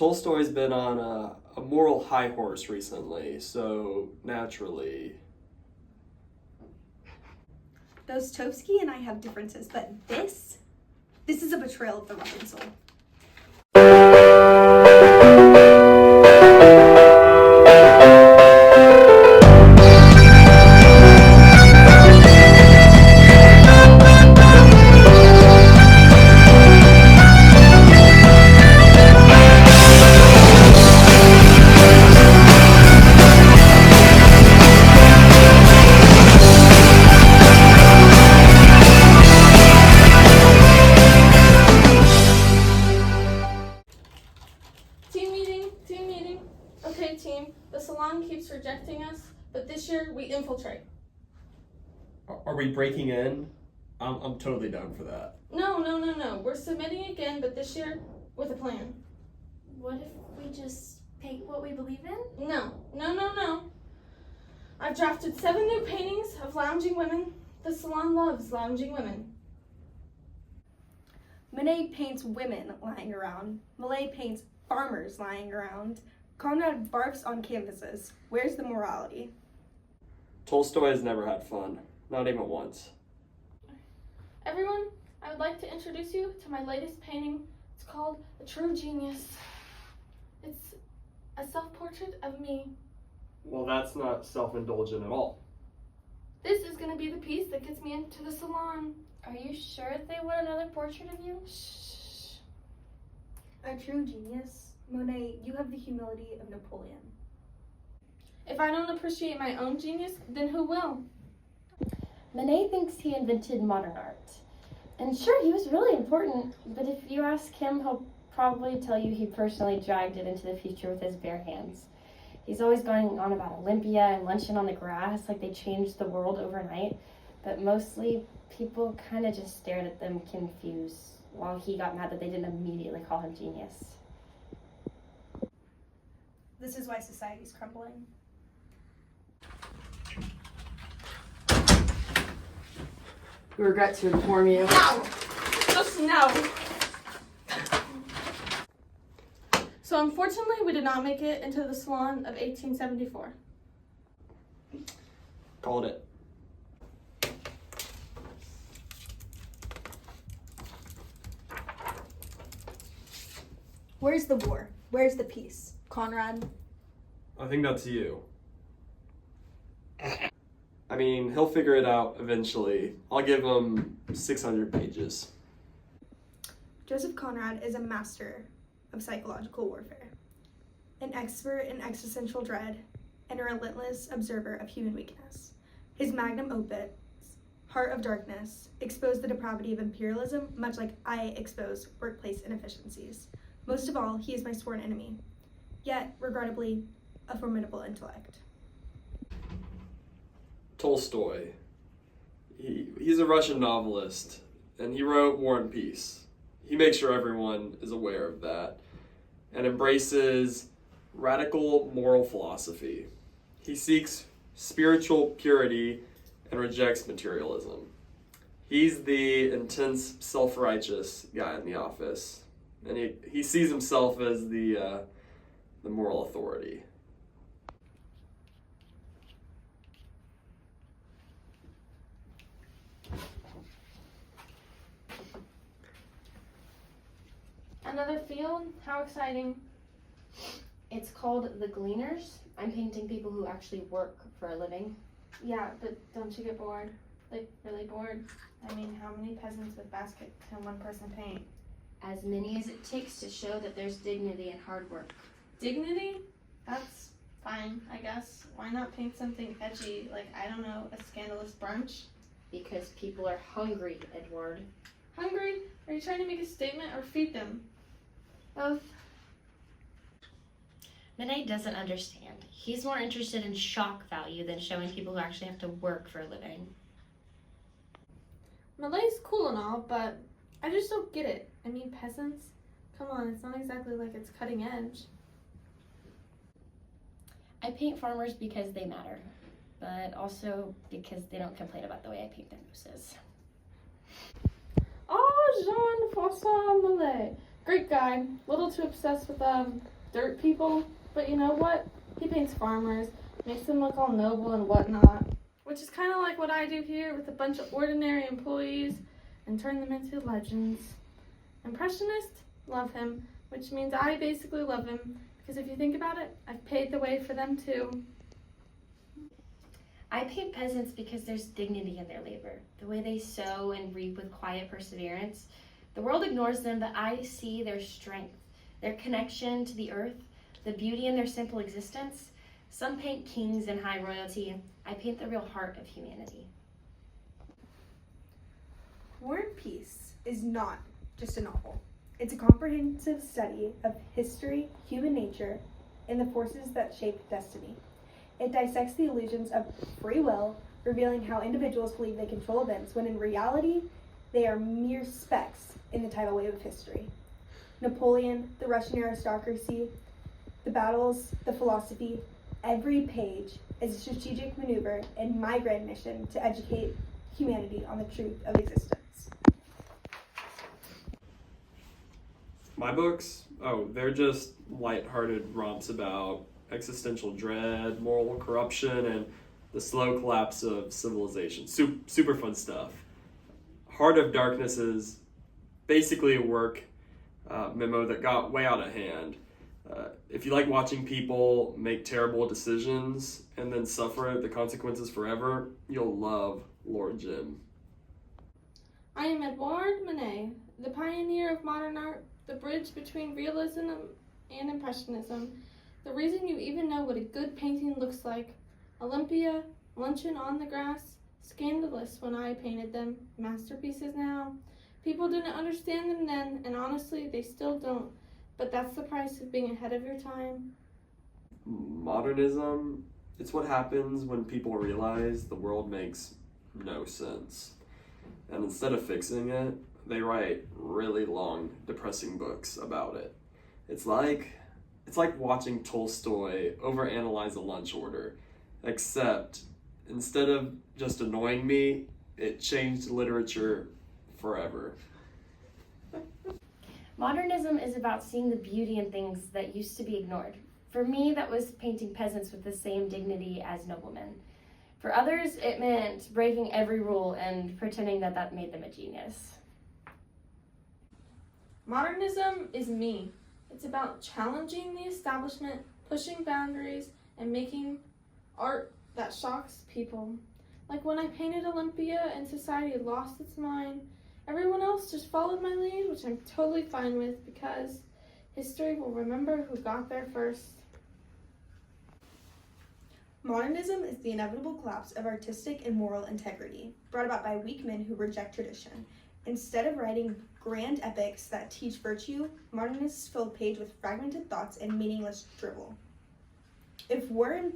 Tolstoy's been on a moral high horse recently, so naturally. Dostoevsky and I have differences, but this is a betrayal of the Russian soul. Team meeting. Okay, team, the salon keeps rejecting us, but this year we infiltrate. Are we breaking in? I'm totally down for that. No. We're submitting again, but this year with a plan. What if we just paint what we believe in? No. I've drafted 7 new paintings of lounging women. The salon loves lounging women. Monet paints women lying around. Millay paints farmers lying around. Conrad barfs on canvases. Where's the morality? Tolstoy has never had fun, not even once. Everyone, I would like to introduce you to my latest painting. It's called A True Genius. It's a self-portrait of me. Well, that's not self-indulgent at all. This is going to be the piece that gets me into the salon. Are you sure they want another portrait of you? Shh. A true genius. Monet, you have the humility of Napoleon. If I don't appreciate my own genius, then who will? Monet thinks he invented modern art. And sure, he was really important, but if you ask him, he'll probably tell you he personally dragged it into the future with his bare hands. He's always going on about Olympia and luncheon on the grass, like they changed the world overnight, but mostly people kind of just stared at them confused, while he got mad that they didn't immediately call him genius. This is why society's crumbling. We regret to inform you. No! Just no! So unfortunately, we did not make it into the salon of 1874. Called it. Where's the war? Where's the peace? Conrad? I think that's you. I mean, he'll figure it out eventually. I'll give him 600 pages. Joseph Conrad is a master of psychological warfare, an expert in existential dread, and a relentless observer of human weakness. His magnum opus, Heart of Darkness, exposed the depravity of imperialism, much like I expose workplace inefficiencies. Most of all, he is my sworn enemy, yet, regrettably, a formidable intellect. Tolstoy. He's a Russian novelist, and he wrote War and Peace. He makes sure everyone is aware of that, and embraces radical moral philosophy. He seeks spiritual purity and rejects materialism. He's the intense, self-righteous guy in the office, and he sees himself as the moral authority. Another field? How exciting. It's called The Gleaners. I'm painting people who actually work for a living. Yeah, but don't you get bored? Like, really bored? I mean, how many peasants with baskets can one person paint? As many as it takes to show that there's dignity in hard work. Dignity? That's fine, I guess. Why not paint something edgy, like, I don't know, a scandalous brunch? Because people are hungry, Edward. Hungry? Are you trying to make a statement or feed them? Both. Monet doesn't understand. He's more interested in shock value than showing people who actually have to work for a living. Malay's cool and all, but I just don't get it. I mean, peasants? Come on, it's not exactly like it's cutting edge. I paint farmers because they matter, but also because they don't complain about the way I paint their noses. Oh, Jean-François Malay. Great guy. Little too obsessed with dirt people, but you know what? He paints farmers, makes them look all noble and whatnot, which is kind of like what I do here with a bunch of ordinary employees and turn them into legends. Impressionists love him, which means I basically love him, because if you think about it, I've paved the way for them too. I paint peasants because there's dignity in their labor, the way they sow and reap with quiet perseverance. The world ignores them, but I see their strength, their connection to the earth, the beauty in their simple existence. Some paint kings and high royalty. I paint the real heart of humanity. War and Peace is not just a novel. It's a comprehensive study of history, human nature, and the forces that shape destiny. It dissects the illusions of free will, revealing how individuals believe they control events when in reality, they are mere specks in the tidal wave of history. Napoleon, the Russian aristocracy, the battles, the philosophy, every page is a strategic maneuver in my grand mission to educate humanity on the truth of existence. My books? Oh, they're just lighthearted romps about existential dread, moral corruption, and the slow collapse of civilization. Super fun stuff. Heart of Darkness is basically a work memo that got way out of hand. If you like watching people make terrible decisions and then suffer the consequences forever, you'll love Lord Jim. I am Edouard Manet, the pioneer of modern art, the bridge between realism and impressionism, the reason you even know what a good painting looks like. Olympia, Luncheon on the Grass, scandalous when I painted them, masterpieces now. People didn't understand them then, and honestly, they still don't. But that's the price of being ahead of your time. Modernism, it's what happens when people realize the world makes no sense. And instead of fixing it, they write really long, depressing books about it. It's like watching Tolstoy overanalyze a lunch order, except instead of just annoying me, it changed literature forever. Modernism is about seeing the beauty in things that used to be ignored. For me, that was painting peasants with the same dignity as noblemen. For others, it meant breaking every rule and pretending that that made them a genius. Modernism is me. It's about challenging the establishment, pushing boundaries, and making art that shocks people. Like when I painted Olympia and society lost its mind, everyone else just followed my lead, which I'm totally fine with because history will remember who got there first. Modernism is the inevitable collapse of artistic and moral integrity, brought about by weak men who reject tradition. Instead of writing grand epics that teach virtue, modernists fill a page with fragmented thoughts and meaningless drivel. If War and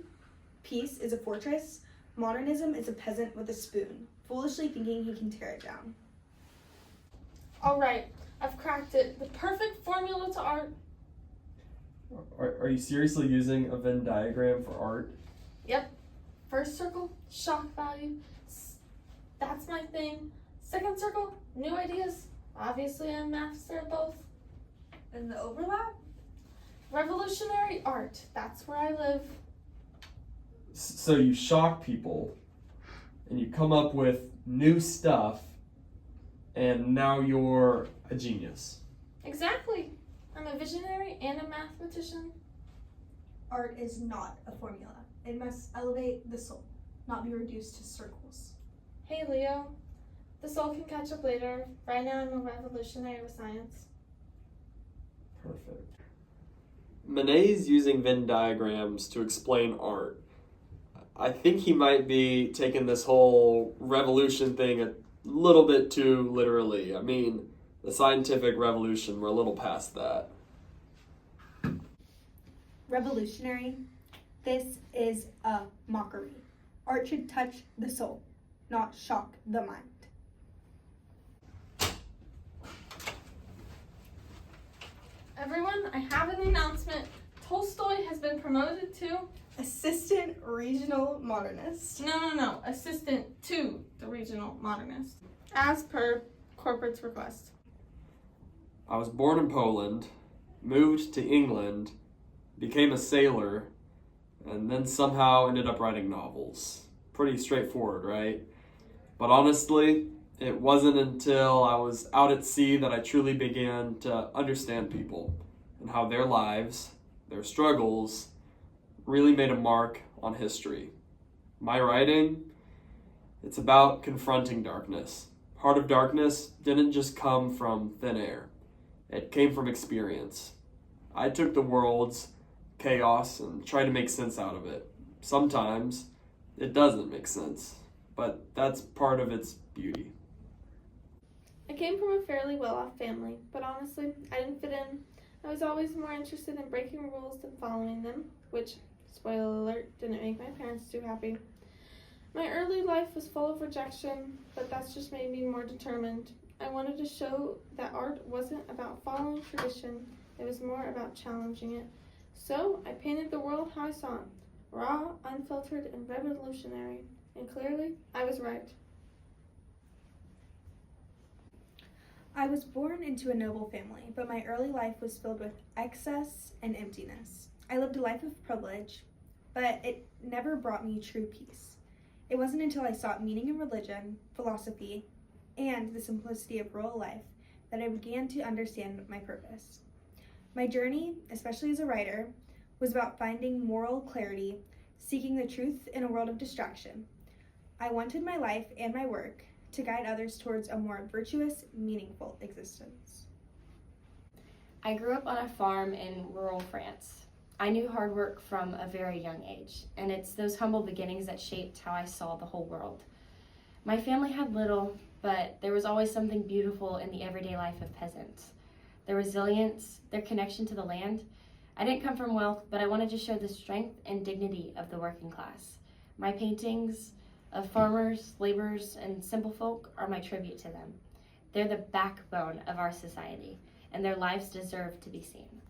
Peace is a fortress, modernism is a peasant with a spoon, foolishly thinking he can tear it down. All right, I've cracked it. The perfect formula to art. Are you seriously using a Venn diagram for art? Yep. First circle, shock value. That's my thing. Second circle, new ideas. Obviously, I'm master of both. And the overlap? Revolutionary art. That's where I live. So you shock people, and you come up with new stuff, and now you're a genius. Exactly. I'm a visionary and a mathematician. Art is not a formula. It must elevate the soul, not be reduced to circles. Hey, Leo. The soul can catch up later. Right now, I'm a revolutionary with science. Perfect. Manet's using Venn diagrams to explain art. I think he might be taking this whole revolution thing a little bit too literally. I mean, the scientific revolution, we're a little past that. Revolutionary? This is a mockery. Art should touch the soul, not shock the mind. Everyone, I have an announcement. Tolstoy has been promoted to Assistant Regional Modernist. No. Assistant to the Regional Modernist, as per corporate's request. I was born in Poland, moved to England, became a sailor, and then somehow ended up writing novels. Pretty straightforward, right? But honestly, it wasn't until I was out at sea that I truly began to understand people and how their lives, their struggles, really made a mark on history. My writing, it's about confronting darkness. Heart of Darkness didn't just come from thin air. It came from experience. I took the world's chaos and tried to make sense out of it. Sometimes it doesn't make sense, but that's part of its beauty. I came from a fairly well-off family, but honestly, I didn't fit in. I was always more interested in breaking rules than following them, which, spoiler alert, didn't make my parents too happy. My early life was full of rejection, but that's just made me more determined. I wanted to show that art wasn't about following tradition, it was more about challenging it. So I painted the world how I saw it, raw, unfiltered, and revolutionary. And clearly, I was right. I was born into a noble family, but my early life was filled with excess and emptiness. I lived a life of privilege, but it never brought me true peace. It wasn't until I sought meaning in religion, philosophy, and the simplicity of rural life that I began to understand my purpose. My journey, especially as a writer, was about finding moral clarity, seeking the truth in a world of distraction. I wanted my life and my work to guide others towards a more virtuous, meaningful existence. I grew up on a farm in rural France. I knew hard work from a very young age, and it's those humble beginnings that shaped how I saw the whole world. My family had little, but there was always something beautiful in the everyday life of peasants. Their resilience, their connection to the land. I didn't come from wealth, but I wanted to show the strength and dignity of the working class. My paintings of farmers, laborers, and simple folk are my tribute to them. They're the backbone of our society, and their lives deserve to be seen.